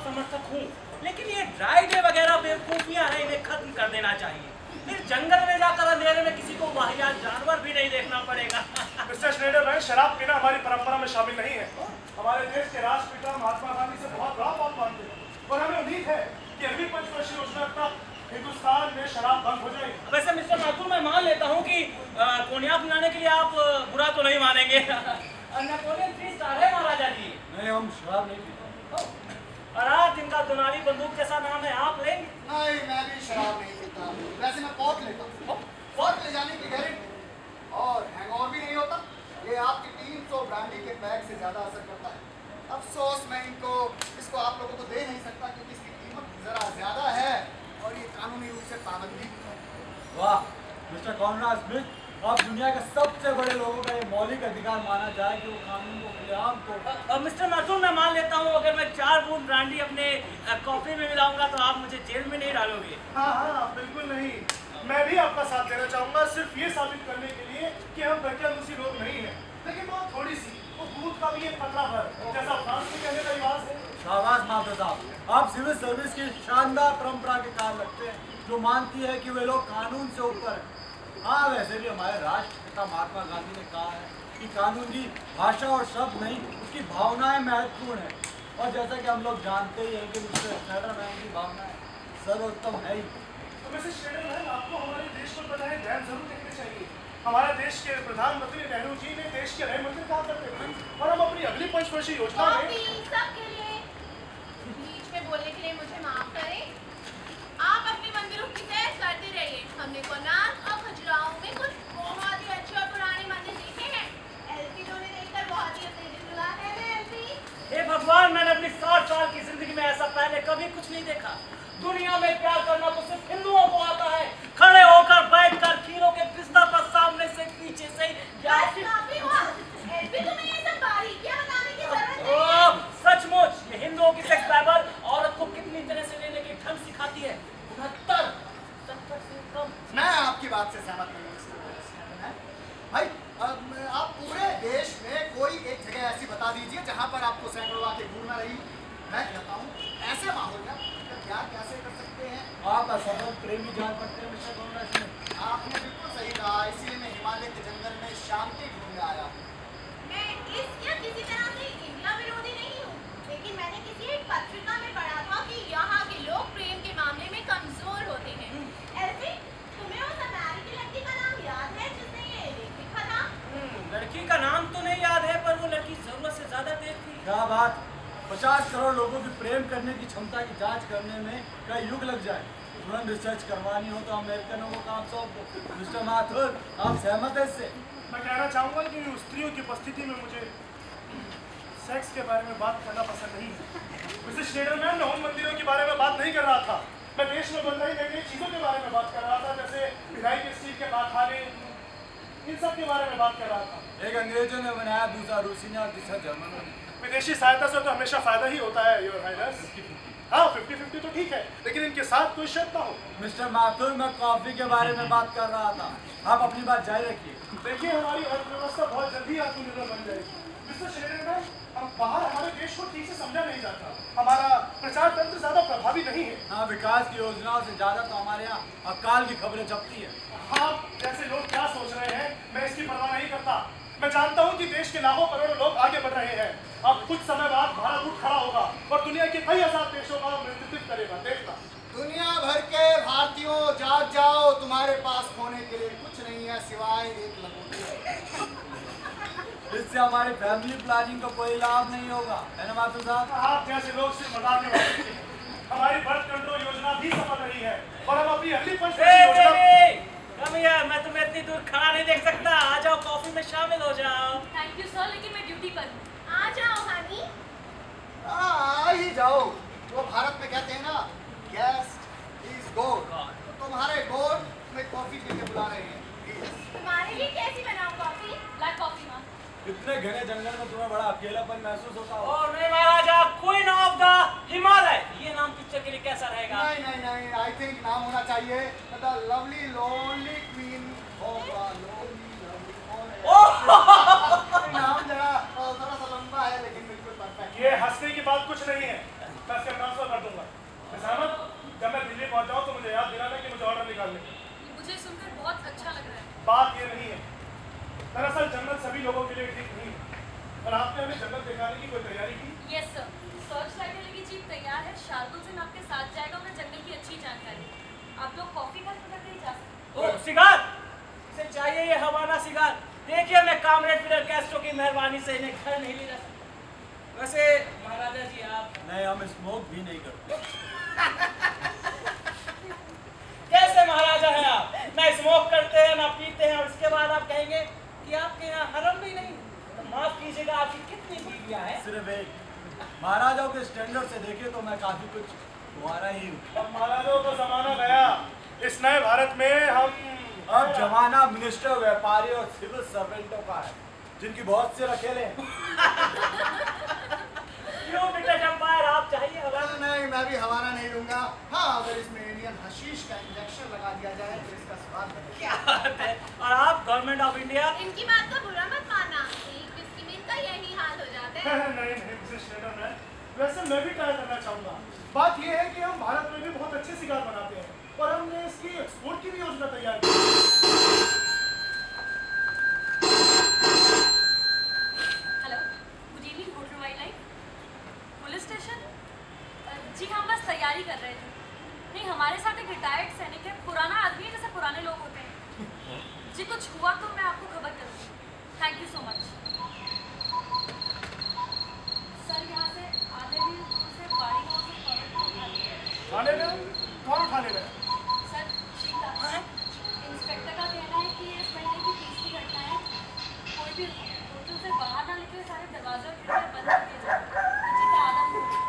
समर्थक हूँ, लेकिन ये ड्राई डे वगैरह बेवकूफियां हैं, इन्हें खत्म कर देना चाहिए। फिर जंगल में जाकर अंधेरे में किसी को वाहियात जानवर भी नहीं देखना पड़ेगा। मिस्टर श्नेडर भाई, शराब पीना हमारी परंपरा में शामिल नहीं है। हमारे देश के राष्ट्रपिता महात्मा गांधी से बहुत बड़ा बात मानते हैं और हमें उम्मीद है कि अगली पंचवर्षीय योजना तक हिंदुस्तान में शराब बंद हो जाएगी। वैसे मिस्टर माथुर, मैं मान लेता हूँ कि कोनियाक पिलाने के लिए आप बुरा तो नहीं मानेंगे। नेपोलियन 3 स्टार है महाराजा जी। नहीं, हम शराब नहीं पीते। और आज इनका दुनाली बंदूक जैसा नाम है, आप लेंगे? नहीं, मैं भी शराब नहीं पीता। वैसे मैं पॉट लेता हूँ। पॉट ले जाने की गारंटी और हैंगओवर भी नहीं होता। ये आपकी 300 ब्रांडी के पैक से ज्यादा असर करता है। अफसोस मैं इसको आप लोगों को दे नहीं सकता क्योंकि इसकी कीमत जरा ज्यादा है और ये कानूनी रूप से पाबंदी। वाह मिस्टर कॉनराड स्मिथ, अब दुनिया के सबसे बड़े लोगों का ये मौलिक अधिकार माना जाए कि वो कानून को खुलेआम तोड़। मिस्टर माथुर, मैं मान लेता हूँ अगर मैं 4 बूंद ब्रांडी अपने कॉफी में मिलाऊंगा तो आप मुझे जेल में नहीं डालोगे। हाँ, बिल्कुल नहीं। मैं भी आपका साथ देना चाहूंगा, सिर्फ ये साबित करने के लिए कि हम दकियानूसी लोग नहीं हैं, लेकिन बहुत थोड़ी सी वो दूध का भी एक पतला भर, जैसा फ्रांस में कहने का रिवाज है। शाबाश माधव साहब, आप सिविल सर्विस की शानदार परंपरा के कार लगते हैं जो मानती है कि वे लोग कानून से ऊपर हैं। हाँ, वैसे भी हमारे राष्ट्रपिता महात्मा गांधी ने कहा है कि कानून की भाषा और शब्द नहीं, उसकी भावनाएं महत्वपूर्ण है। और जैसा कि हम लोग जानते ही हैं कि मिस्टर श्नेडर मैन की भावनाएं सर्वोत्तम है ही। तो मिस्टर श्नेडर मैन, आपको हमारे देश पर बनाए ध्यान जरूर देखने चाहिए। हमारे देश के प्रधानमंत्री नेहरू जी ने देश के गृह मंत्री कहा करते थे और हम अपनी अगली पंचवर्षीय योजना में सबके लिए बीच में बोलने के लिए मुझे माफ करें। आप अपने मंदिरों की सैर करते रहिए। हमने कोणार्क और खजुराहो में कुछ बहुत ही अच्छे और पुराने मंदिर देखे हैं। एलपी ने देखकर बहुत ही उत्तेजित हुआ है। एलपी, हे भगवान, मैंने अपनी 60 साल की जिंदगी में ऐसा पहले कभी कुछ नहीं देखा। दुनिया में प्यार करना तो सिर्फ हिंदुओं को आता है। खड़े होकर, बैठकर, खीरों के बिस्तर पर, सामने से, पीछे से। काफी हुआ। एलपी, तुम्हें ये सब बारीकियां बताने की जरूरत नहीं है। सचमुच ये हिंदुओं की सेक्स बाइबल औरत को कितनी तरह से लेने की ढंग सिखाती है। 69, 70 से कम। मैं आपकी बात से सहमत नहीं हूँ भाई। आप पूरे देश में कोई एक जगह ऐसी बता दीजिए जहाँ पर आपको सैकड़ों आके घूरना रही। मैं कहता हूँ ऐसे माहौल में प्यार कैसे कर सकते हैं? आप असफल प्रेमी जान पड़ते हैं मिस्टर कॉनराड स्मिथ। आपने बिल्कुल सही कहा, इसीलिए मैं हिमालय के जंगल में शांति ढूंढने आया हूँ। मैं इस या किसी तरह से इंडिया विरोधी नहीं हूँ, लेकिन मैंने किसी एक पत्रिका में पढ़ा था कि यहाँ के लोग प्रेम के मामले में कमजोर होते हैं। एल्फी, तुम्हें उस अमेरिकी लड़की का नाम याद है जिसने ये लेख लिखा था? लड़की का नाम तो नहीं याद है, पर वो लड़की जरूरत से ज्यादा तेज थी। क्या बात, 50 करोड़ लोगों की प्रेम करने की क्षमता की जांच करने में कई युग लग जाए। तुरंत रिसर्च करवानी हो तो अमेरिकनों को काम सौंप दो। मिस्टर माथुर, आप सहमत हैं इससे? मैं कहना चाहूँगा कि स्त्रियों की उपस्थिति में मुझे सेक्स के बारे में बात करना पसंद नहीं है। मिस्टर श्नेडर मैन, मैं उन मंदिरों के बारे में बात नहीं कर रहा था। मैं देश में बन रही नई नई चीज़ों के बारे में बात कर रहा था, जैसे भिलाई के स्टील के कारखाने, इन सब के बारे में बात कर रहा था। एक अंग्रेजों ने बनाया, दूसरा रूसी ने और तीसरा जर्मनों ने। विदेशी सहायता से तो हमेशा फायदा ही होता है योर हाइनेस। हाँ, 50-50 तो ठीक है, लेकिन इनके साथ कोई शर्त ना हो। मिस्टर माथुर, मैं कॉफी के बारे में बात कर रहा था। आप अपनी बात जारी रखिए। देखिए, हमारी अर्थव्यवस्था बहुत जल्दी आत्मनिर्भर बन जाएगी। मिस्टर श्नेडर मैन, हम बाहर हमारे देश को ठीक से समझा नहीं जाता। हमारा प्रचार तंत्र ज्यादा प्रभावी नहीं है। हाँ, विकास की योजनाओं से ज्यादा तो हमारे यहाँ अकाल की खबरें छपती है। आप जैसे लोग क्या सोच रहे हैं, मैं इसकी परवाह नहीं करता। मैं जानता हूं कि देश के लाखों करोड़ों लोग आगे बढ़ रहे हैं। अब कुछ समय बाद भारत उठ खड़ा होगा और दुनिया के कई हजार देशों का नेतृत्व करेगा। देखना, दुनिया भर के भारतीयों, जाग जाओ, तुम्हारे पास खोने के लिए कुछ नहीं है सिवाय एक लंगोटी। इससे हमारी फैमिली प्लानिंग का कोई लाभ नहीं होगा, है ना माथुर साहब? आप जैसे लोग सिर्फ मजाक में बात करते हैं। हमारी बर्थ कंट्रोल योजना भी सफल रही है और हम अपनी अगली पंचवर्षीय योजना। कम यार, मैं तुम्हें इतनी दूर खड़ा नहीं देख सकता। आ जाओ, कॉफी में शामिल हो जाओ। थैंक यू सर, लेकिन मैं ड्यूटी पर हूँ। आ जाओ हनी। आ ही जाओ। वो भारत में कहते हैं ना, गेस्ट इज गॉड। तो तुम्हारे गॉड में कॉफी पी के बुला रहे हैं। तुम्हारे लिए कैसी बनाऊँ कॉफी? ब्लैक कॉफी माँ। इतने घने जंगल में तुम्हें बड़ा अकेलापन महसूस होता हो? और नहीं महाराजा, क्वीन ऑफ द हिमालय, ये नाम पिक्चर के लिए कैसा रहेगा? नहीं नहीं नहीं, आई थिंक नाम होना चाहिए the lovely lonely queen of the lonely lovely forest. नाम जरा थोड़ा सा लंबा है लेकिन बिल्कुल परफेक्ट। ये हंसने की बात कुछ नहीं है। मैं इसका ट्रांसफर मिस अहमद, जब मैं दिल्ली पहुंच जाऊं तो मुझे याद दिलाना कि मुझे ऑर्डर निकालने का। मुझे सुनकर बहुत अच्छा लग रहा है। बात ये नहीं है, दरअसल जन्नत सभी लोगों के लिए ठीक नहीं है, और आपने हमें जन्नत दिखाने की कोई तैयारी की? यस सर, सर्च लाइट लगी जीप तैयार है। शार्दुल सिंह आपके साथ जाएगा, उन्हें जंगल की अच्छी जानकारी। आप लोग कॉफी का करके ही जा सकते ओ सिगार, इसे चाहिए ये हवाना सिगार। देखिए मैं कामरेड फिडेल कैस्ट्रो की मेहरबानी से इन्हें घर नहीं ले जा सकता। वैसे महाराजा जी आप नहीं, हम स्मोक भी नहीं करते। कैसे महाराजा हैं आप? ना स्मोक करते हैं ना पीते हैं, और इसके बाद आप कहेंगे कि आपके यहाँ हरम भी नहीं। तो माफ कीजिएगा, आपकी कितनी बीवियां हैं? सिर्फ एक। महाराजाओं के स्टैंडर्ड से देखे तो मैं काफी कुछ कुंवारा ही हूँ। अब महाराजों का जमाना गया। इस नए भारत में हम अब जमाना मिनिस्टर, व्यापारी और सिविल सर्वेंटों का है, जिनकी बहुत से रखेले हैं। क्यों ब्रिटिश एम्पायर, आप चाहिए हवाना? नहीं, मैं भी हवाना नहीं लूंगा। हाँ, अगर इसमें इंडियन हशीश का इंजेक्शन लगा दिया जाए तो इसका स्वाद बदल क्या बात है। और आप गवर्नमेंट ऑफ इंडिया? इनकी बात का बुरा मत मानना, एक विस्की में इनका यही हाल हो जाता है। नहीं नहीं मिसेस श्नेडरमैन, वैसे मैं भी ट्राई करना चाहूंगा। बात यह है कि हम भारत में भी बहुत अच्छे सिगार बनाते हैं, और हमने इसकी एक्सपोर्ट की भी योजना तैयार की। Hello, good evening hotel wild life, police station. जी हम बस तैयारी कर रहे थे। नहीं, हमारे साथ एक रिटायर्ड सैनिक है, पुराना आदमी है जैसे पुराने लोग होते हैं। जी कुछ हुआ तो मैं आपको खबर करूँगी। Thank you so much sir. यहाँ से आधे मील दूर से बाड़ी गाँव से पॉइंट को उठा लिया। थाने में कौन उठाने गया? सर चीता, इंस्पेक्टर का कहना है कि ये इस महीने की तीसरी घटना है। कोई भी होटल से बाहर ना निकले, सारे दरवाजे और खिड़कियाँ बंद कर दिए जाए। चीता आदम गया।